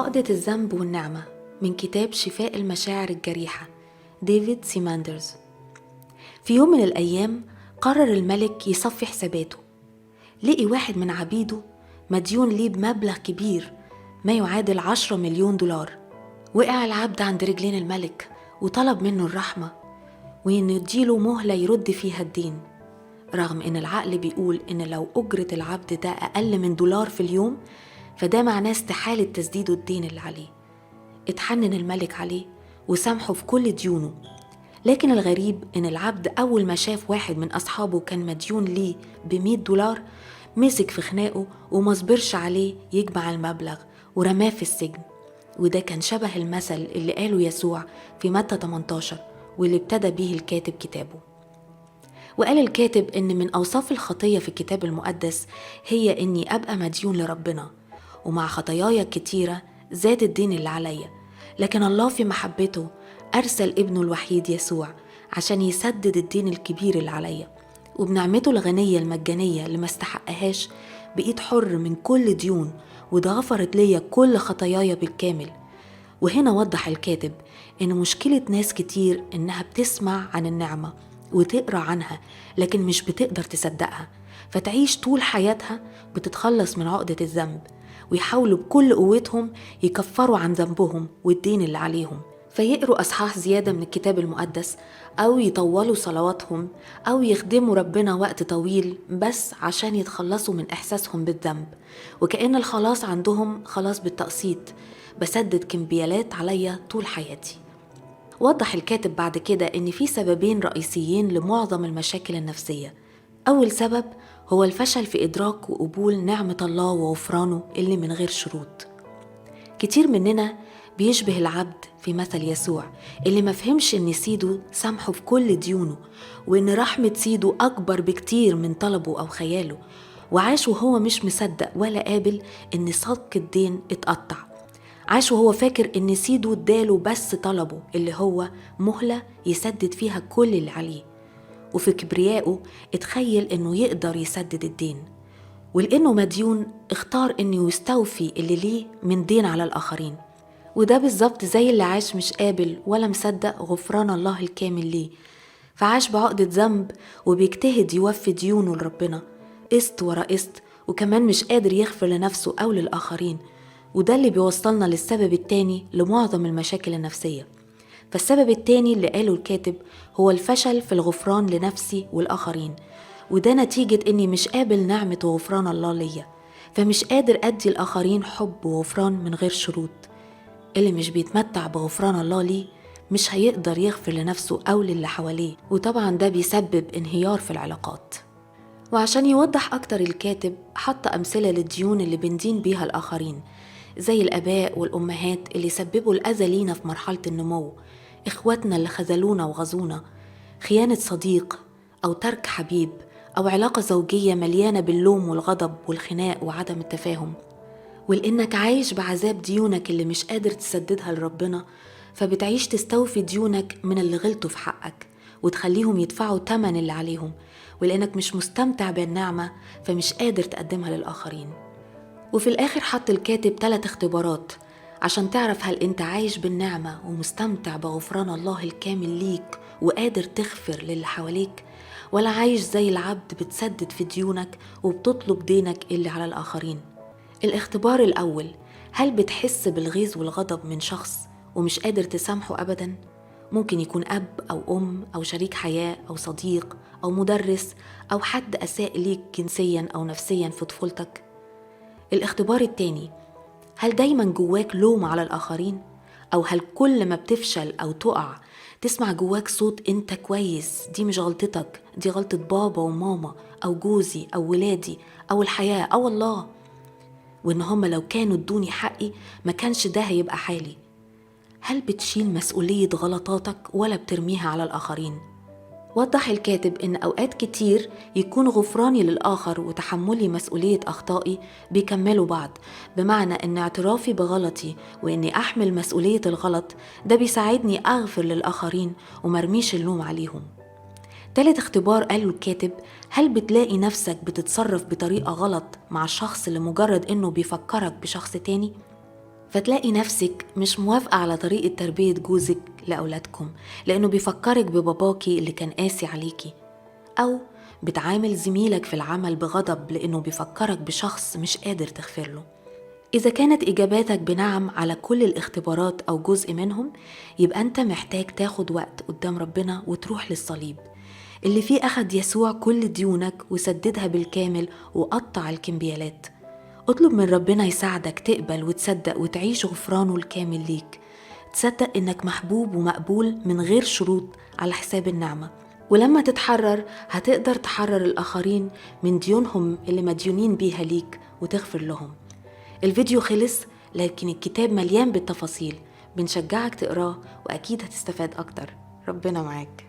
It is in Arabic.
عقدة الذنب والنعمة من كتاب شفاء المشاعر الجريحة ديفيد سيماندرز. في يوم من الأيام قرر الملك يصفي حساباته. لقي واحد من عبيده مديون ليه بمبلغ كبير ما يعادل 10 مليون دولار. وقع العبد عند رجلين الملك وطلب منه الرحمة وإنه يديله مهلة يرد فيها الدين، رغم إن العقل بيقول إن لو أجرة العبد ده أقل من $1 في اليوم فده معناه استحالة تسديده الدين اللي عليه. اتحنن الملك عليه وسامحه في كل ديونه، لكن الغريب إن العبد أول ما شاف واحد من أصحابه كان مديون ليه $100 مسك في خناقه ومصبرش عليه يجمع المبلغ ورماه في السجن. وده كان شبه المثل اللي قاله يسوع في متى 18 واللي ابتدى بيه الكاتب كتابه. وقال الكاتب إن من أوصاف الخطية في الكتاب المقدس هي إني أبقى مديون لربنا، ومع خطاياي الكتيرة زاد الدين اللي عليا، لكن الله في محبته أرسل ابنه الوحيد يسوع عشان يسدد الدين الكبير اللي عليا، وبنعمته الغنية المجانية اللي ما استحقهاش بقيت حر من كل ديون، وده غفرت ليا كل خطاياي بالكامل. وهنا وضح الكاتب إن مشكلة ناس كتير إنها بتسمع عن النعمة وتقرأ عنها لكن مش بتقدر تصدقها، فتعيش طول حياتها بتتخلص من عقدة الذنب، ويحاولوا بكل قوتهم يكفروا عن ذنبهم والدين اللي عليهم، فيقروا أصحاح زيادة من الكتاب المقدس أو يطولوا صلواتهم أو يخدموا ربنا وقت طويل بس عشان يتخلصوا من إحساسهم بالذنب، وكأن الخلاص عندهم خلاص بالتقسيط، بسدد كمبيالات عليا طول حياتي. وضح الكاتب بعد كده إن في سببين رئيسيين لمعظم المشاكل النفسية. أول سبب هو الفشل في إدراك وقبول نعمة الله وغفرانه اللي من غير شروط. كتير مننا بيشبه العبد في مثل يسوع اللي ما فهمش إن سيده سامحه في كل ديونه، وإن رحمة سيده أكبر بكتير من طلبه أو خياله، وعاش وهو مش مصدق ولا قابل إن صك الدين اتقطع. عاش وهو فاكر إن سيده اداله بس طلبه اللي هو مهلة يسدد فيها كل اللي عليه، وفي كبريائه اتخيل إنه يقدر يسدد الدين، ولأنه مديون اختار إنه يستوفي اللي ليه من دين على الآخرين. وده بالظبط زي اللي عاش مش قابل ولا مصدق غفران الله الكامل ليه، فعاش بعقدة ذنب وبيجتهد يوفي ديونه لربنا قسط ورا قسط، وكمان مش قادر يغفر لنفسه أو للآخرين. وده اللي بيوصلنا للسبب التاني لمعظم المشاكل النفسية. فالسبب التاني اللي قاله الكاتب هو الفشل في الغفران لنفسي والآخرين، وده نتيجة إني مش قابل نعمة وغفران الله ليا، فمش قادر أدي الآخرين حب وغفران من غير شروط. اللي مش بيتمتع بغفران الله ليه مش هيقدر يغفر لنفسه أو للي حواليه، وطبعا ده بيسبب انهيار في العلاقات. وعشان يوضح أكتر الكاتب حط أمثلة للديون اللي بندين بيها الآخرين، زي الآباء والأمهات اللي سببوا الأذى لينا في مرحلة النمو، إخواتنا اللي خذلونا وغزونا، خيانة صديق أو ترك حبيب، أو علاقة زوجية مليانة باللوم والغضب والخناق وعدم التفاهم. ولأنك عايش بعذاب ديونك اللي مش قادر تسددها لربنا، فبتعيش تستوفي ديونك من اللي غلطوا في حقك وتخليهم يدفعوا تمن اللي عليهم، ولأنك مش مستمتع بالنعمة فمش قادر تقدمها للآخرين. وفي الآخر حط الكاتب 3 اختبارات عشان تعرف هل انت عايش بالنعمة ومستمتع بغفران الله الكامل ليك وقادر تغفر للي حواليك، ولا عايش زي العبد بتسدد في ديونك وبتطلب دينك اللي على الآخرين. الاختبار الأول، هل بتحس بالغيظ والغضب من شخص ومش قادر تسامحه أبدا؟ ممكن يكون أب أو أم أو شريك حياة أو صديق أو مدرس أو حد أساء ليك جنسيا أو نفسيا في طفولتك. الاختبار التاني، هل دايما جواك لوم على الآخرين؟ أو هل كل ما بتفشل أو تقع تسمع جواك صوت انت كويس، دي مش غلطتك، دي غلطة بابا وماما أو جوزي أو ولادي أو الحياة أو الله، وإن هم لو كانوا ادوني حقي ما كانش ده هيبقى حالي؟ هل بتشيل مسؤولية غلطاتك ولا بترميها على الآخرين؟ وضح الكاتب إن أوقات كتير يكون غفراني للآخر وتحملي مسؤولية أخطائي بيكملوا بعض، بمعنى إن اعترافي بغلطي وإني أحمل مسؤولية الغلط ده بيساعدني أغفر للآخرين ومرميش اللوم عليهم. تالت اختبار قاله الكاتب، هل بتلاقي نفسك بتتصرف بطريقة غلط مع الشخص لمجرد إنه بيفكرك بشخص تاني؟ فتلاقي نفسك مش موافقة على طريقة تربية جوزك لأولادكم لأنه بيفكرك بباباكي اللي كان قاسي عليكي، أو بتعامل زميلك في العمل بغضب لأنه بيفكرك بشخص مش قادر تغفر له. إذا كانت إجاباتك بنعم على كل الاختبارات أو جزء منهم، يبقى أنت محتاج تاخد وقت قدام ربنا وتروح للصليب اللي فيه أخد يسوع كل ديونك وسددها بالكامل وقطع الكمبيالات. اطلب من ربنا يساعدك تقبل وتصدق وتعيش غفرانه الكامل ليك، تصدق إنك محبوب ومقبول من غير شروط على حساب النعمة. ولما تتحرر هتقدر تحرر الآخرين من ديونهم اللي مديونين بيها ليك وتغفر لهم. الفيديو خلص، لكن الكتاب مليان بالتفاصيل، بنشجعك تقراه وأكيد هتستفاد أكتر. ربنا معاك.